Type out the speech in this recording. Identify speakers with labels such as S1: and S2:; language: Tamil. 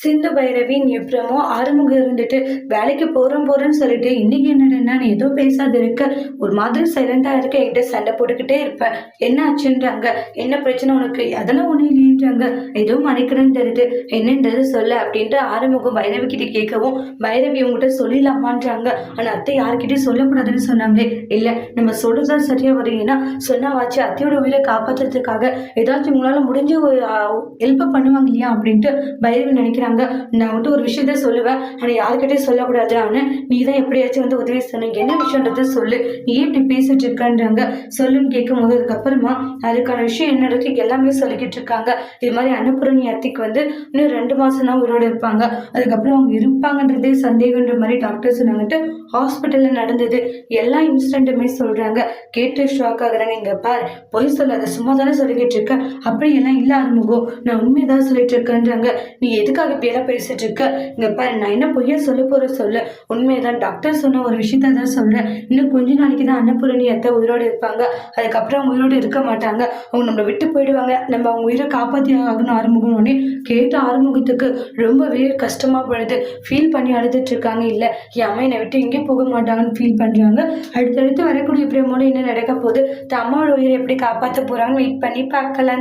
S1: சிந்து பைரவின் எப்பறமோ ஆறுமுகம் இருந்துட்டு வேலைக்கு போறோம்னு சொல்லிட்டு இன்னைக்கு என்னடா நீ எதுவும் பேசாத இருக்க, ஒரு மாதிரி சைலண்டா இருக்க, என்கிட்ட சண்டை போட்டுக்கிட்டே இருப்ப, என்ன ஆச்சுன்றாங்க, என்ன பிரச்சனை உனக்கு, அதெல்லாம் ஒண்ணு இல்லைன்றாங்க, எதுவும் மறைக்கிறேன்னு தெரியுது, என்னன்றது சொல்ல அப்படின்ட்டு ஆறுமுகம் பைரவி கிட்ட கேட்கவும் பைரவி உங்ககிட்ட சொல்லிடலாமான்றாங்க. ஆனா அத்தை யாருக்கிட்டையும் சொல்லக்கூடாதுன்னு சொன்னாங்களே. இல்ல, நம்ம சொல்றதா சரியா வரீங்கன்னா சொன்னாவாச்சு அத்தையோட உயிரை காப்பாத்துறதுக்காக ஏதாச்சும் உங்களால முடிஞ்ச ஒரு ஹெல்ப் பண்ணுவாங்க இல்லையா அப்படின்ட்டு பைரவி நினைக்கிறாங்க. நான் வந்து ஒரு விஷயத்த சொல்லுவேன், ஆனா யாருக்கிட்டையும் சொல்லக்கூடாது, ஆனா நீ தான் எப்படியாச்சும் வந்து உதவி சொன்னீங்க, என்ன விஷயன்றத சொல்லு, நீ இப்படி பேசிட்டு இருக்கன்றாங்க. சொல்லுன்னு கேட்கும் போது அதுக்கப்புறமா அதுக்கான விஷயம் என்ன இருக்கு எல்லாமே சொல்லிக்கிட்டு இருக்காங்க. இது மாதிரி அன்னபூரணி அத்தைக்கு வந்து இன்னும் 2 மாசம் தான் உயிரோடு இருப்பாங்க, அதுக்கப்புறம் அவங்க இருப்பாங்கன்றதே சந்தேகன்ற மாதிரி டாக்டர் சொன்னாங்கட்டு ஹாஸ்பிட்டல்ல நடந்தது எல்லா இன்சிடென்ட்டுமே சொல்றாங்க. கேட்டு ஷாக் ஆகுறாங்க. இங்க பாரு, பொய் சொல்லாத, சும்மா தானே சொல்லிக்கிட்டு இருக்க, அப்படி எல்லாம் இல்ல ஆறுமுகம், நான் உண்மையதான் சொல்லிட்டு இருக்கேன்றாங்க. நீ எதுக்காக இப்படியெல்லாம் பேசிட்டு இருக்க, இங்க பாரு, நான் என்ன பொய்யா சொல்ல போற சொல்ல, உண்மையதான் டாக்டர் சொன்ன ஒரு விஷயத்த தான் சொல்றேன். இன்னும் கொஞ்ச நாளைக்கு தான் அன்னபூரணி அத்தை உயிரோடு இருப்பாங்க, அதுக்கப்புறம் அவங்க உயிரோடு இருக்க மாட்டாங்க, அவங்க நம்மளை விட்டு போயிடுவாங்க, நம்ம அவங்க உயிரை காப்பாத்தி ஆகணும் ஆறுமுகம். உடனே கேட்ட ஆறுமுகத்துக்கு ரொம்பவே கஷ்டமா போயிடுது, ஃபீல் பண்ணி அழுதுட்டு இருக்காங்க. இல்ல, என் அம்மா என்னை விட்டு எங்கேயும் போக மாட்டாங்கன்னு ஃபீல் பண்றாங்க. அடுத்தடுத்து வரக்கூடிய பிரமோட என்ன நடக்க போகுது, அம்மாவோட உயிரை எப்படி காப்பாற்ற போறாங்கன்னு வெயிட் பண்ணி பார்க்கலாம்.